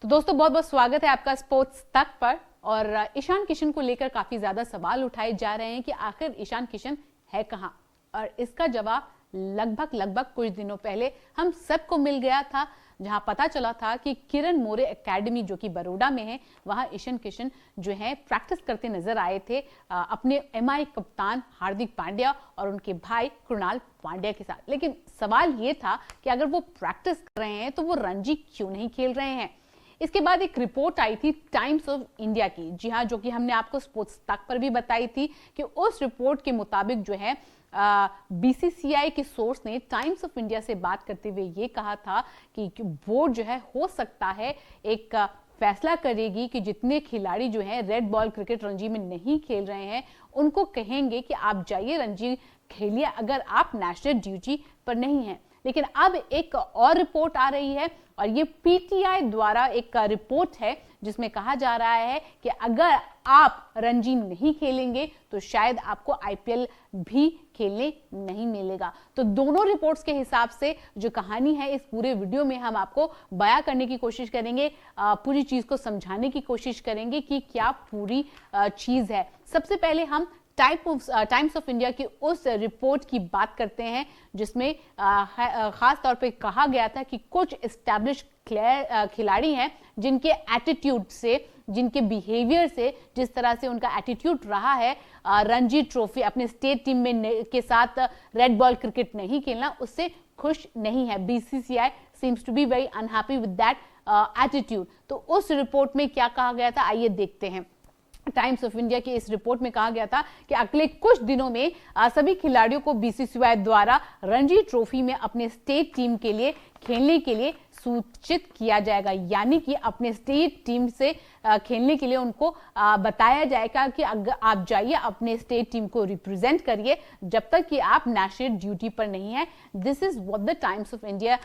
तो दोस्तों बहुत बहुत स्वागत है आपका स्पोर्ट्स तक पर। और ईशान किशन को लेकर काफी ज्यादा सवाल उठाए जा रहे हैं कि आखिर ईशान किशन है कहां, और इसका जवाब लगभग कुछ दिनों पहले हम सबको मिल गया था, जहां पता चला था कि किरण मोरे एकेडमी जो कि बड़ौदा में है, वहां ईशान किशन जो है प्रैक्टिस करते नजर आए थे अपने एमआई कप्तान हार्दिक पांड्या और उनके भाई कृणाल पांड्या के साथ। लेकिन सवाल यह था कि अगर वो प्रैक्टिस कर रहे हैं तो वो रणजी क्यों नहीं खेल रहे हैं। इसके बाद एक रिपोर्ट आई थी टाइम्स ऑफ इंडिया की, जी हाँ, जो कि हमने आपको स्पोर्ट्स तक पर भी बताई थी कि उस रिपोर्ट के मुताबिक जो है बीसीसीआई के सोर्स ने टाइम्स ऑफ इंडिया से बात करते हुए ये कहा था कि बोर्ड जो है हो सकता है एक फैसला करेगी कि जितने खिलाड़ी जो हैं रेड बॉल क्रिकेट रणजी में नहीं खेल रहे हैं उनको कहेंगे कि आप जाइए रणजी खेलिए अगर आप नेशनल ड्यूटी पर नहीं हैं। लेकिन अब एक और रिपोर्ट आ रही है और ये पीटीआई द्वारा एक रिपोर्ट है जिसमें कहा जा रहा है कि अगर आप रणजी नहीं खेलेंगे तो शायद आपको आईपीएल भी खेलने नहीं मिलेगा। तो दोनों रिपोर्ट्स के हिसाब से जो कहानी है इस पूरे वीडियो में हम आपको बयां करने की कोशिश करेंगे, पूरी चीज को समझाने की कोशिश करेंगे कि क्या पूरी चीज है। सबसे पहले हम टाइम्स ऑफ इंडिया की उस रिपोर्ट की बात करते हैं जिसमें खास तौर पे कहा गया था कि कुछ एस्टैब्लिश खिलाड़ी हैं जिनके एटीट्यूड से, जिनके बिहेवियर से, जिस तरह से उनका एटीट्यूड रहा है रणजी ट्रॉफी अपने स्टेट टीम में के साथ रेड बॉल क्रिकेट नहीं खेलना, उससे खुश नहीं है। BCCI seems to be very unhappy with that attitude. तो उस रिपोर्ट में क्या कहा गया था, आइए देखते हैं। टाइम्स ऑफ इंडिया की इस रिपोर्ट में कहा गया था कि अगले कुछ दिनों में सभी खिलाड़ियों को बीसीसीआई द्वारा रणजी ट्रॉफी में अपने स्टेट टीम के लिए खेलने के लिए सूचित किया जाएगा, यानी कि अपने स्टेट टीम से खेलने के लिए उनको बताया जाएगा कि अगर आप जाइए अपने स्टेट टीम को रिप्रेजेंट करिए जब तक कि आप नेशनल ड्यूटी पर नहीं है। This is what the times of India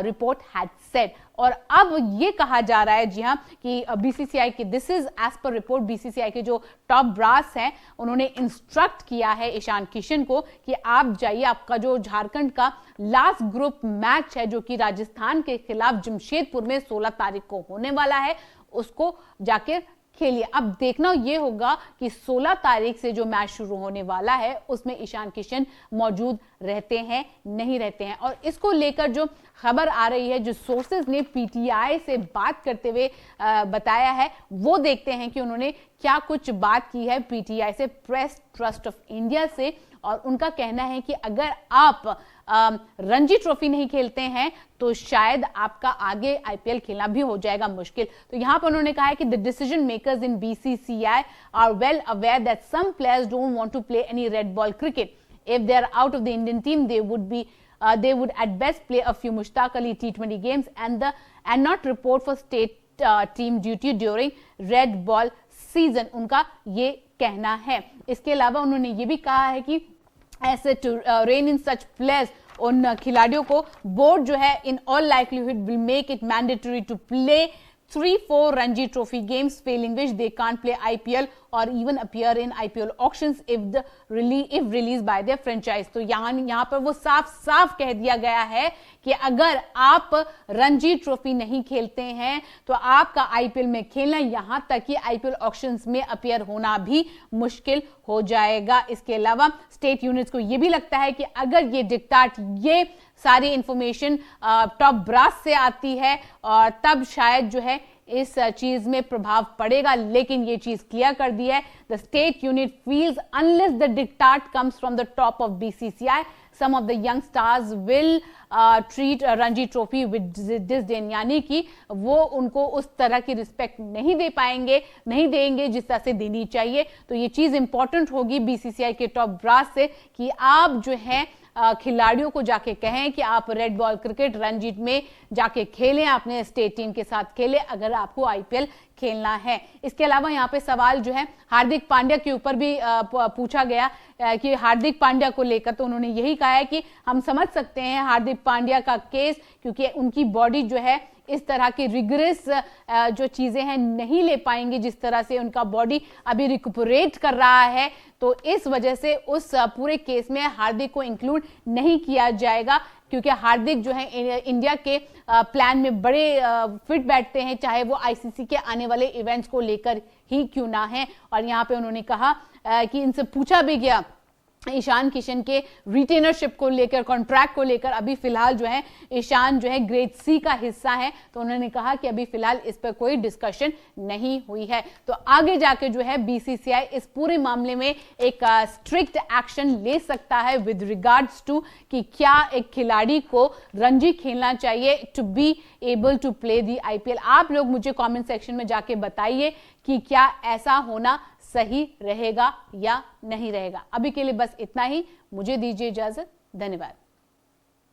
report had said. और अब ये कहा जा रहा है, जी हाँ, कि बीसीसीआई के this is as per report, BCCI के जो टॉप ब्रास हैं उन्होंने इंस्ट्रक्ट किया है ईशान किशन को कि आप जाइए, आपका जो झारखंड का लास्ट ग्रुप मैच है जो कि राजस्थान के खिलाफ जमशेदपुर में 16 तारीख को होने वाला है, उसको जाके खेलिए। अब देखना ये होगा कि 16 तारीख से जो मैच शुरू होने वाला है उसमें ईशान किशन मौजूद रहते हैं नहीं रहते हैं। और इसको लेकर जो खबर आ रही है, जो सोर्सेज ने पीटीआई से बात करते हुए बताया है, वो देखते हैं कि उन्होंने क्या कुछ बात की है पीटीआई से, प्रेस ट्रस्ट ऑफ इंडिया से। और उनका कहना है कि अगर आप रणजी ट्रॉफी नहीं खेलते हैं तो शायद आपका आगे आईपीएल खेलना भी हो जाएगा मुश्किल। तो यहां पर उन्होंने कहा है कि the decision makers in BCCI are well aware that some players don't want to play any red ball cricket. If they are out of the Indian team they would at best play a few Mushtaq Ali T20 games and not report for state team duty during red ball season, उनका ये कहना है। इसके अलावा उन्होंने ये भी कहा है कि ऐसे to rein in such players, उन खिलाड़ियों को बोर्ड जो है in all likelihood will make it mandatory to play 3-4 Ranji Trophy games, failing which they can't play IPL or even appear in IPL auctions if released by their franchise। तो यहाँ पर वो साफ कह दिया गया है कि अगर आप रणजी ट्रॉफी नहीं खेलते हैं तो आपका आईपीएल में खेलना, यहाँ तक कि आईपीएल ऑक्शंस में अपीयर होना भी मुश्किल हो जाएगा। इसके अलावा स्टेट यूनिट्स को ये भी लगता है कि अगर ये डिक्टेट, ये सारी इंफॉर्मेशन टॉप ब्रास से आती है और तब शायद जो है इस चीज में प्रभाव पड़ेगा। लेकिन ये चीज क्लियर कर दी है, the state unit feels unless the dictate comes from the top of BCCI some of the young stars will treat Ranji trophy with disdain, यानी कि वो उनको उस तरह की रिस्पेक्ट नहीं दे पाएंगे, नहीं देंगे जिस तरह से देनी चाहिए। तो ये चीज इंपॉर्टेंट होगी बीसीसीआई के टॉप ब्रास से कि आप जो है खिलाड़ियों को जाके कहें कि आप रेड बॉल क्रिकेट रणजी में जाके खेलें, अपने स्टेट टीम के साथ खेलें अगर आपको आईपीएल खेलना है। इसके अलावा यहाँ पे सवाल जो है हार्दिक पांड्या के ऊपर भी पूछा गया कि हार्दिक पांड्या को लेकर, तो उन्होंने यही कहा है कि हम समझ सकते हैं हार्दिक पांड्या का केस, क्योंकि उनकी बॉडी जो है इस तरह की रिग्रेस जो चीजें हैं नहीं ले पाएंगे जिस तरह से उनका बॉडी अभी रिकूपरेट कर रहा है, तो इस वजह से उस पूरे केस में हार्दिक को इंक्लूड नहीं किया जाएगा। क्योंकि हार्दिक जो है इंडिया के प्लान में बड़े फिट बैठते हैं, चाहे वो आईसीसी के आने वाले इवेंट्स को लेकर ही क्यों ना है। और यहाँ पे उन्होंने कहा कि इनसे पूछा भी गया ईशान किशन के रिटेनरशिप को लेकर, कॉन्ट्रैक्ट को लेकर। अभी फिलहाल जो है ईशान जो है ग्रेड सी का हिस्सा है, तो उन्होंने कहा कि अभी फिलहाल इस पर कोई डिस्कशन नहीं हुई है। तो आगे जाके जो है बीसीसीआई इस पूरे मामले में एक स्ट्रिक्ट एक्शन ले सकता है विद रिगार्ड्स टू कि क्या एक खिलाड़ी को रणजी खेलना चाहिए to be able to play the IPL. आप लोग मुझे कमेंट सेक्शन में जाके बताइए कि क्या ऐसा होना सही रहेगा या नहीं रहेगा। अभी के लिए बस इतना ही, मुझे दीजिए इजाजत, धन्यवाद।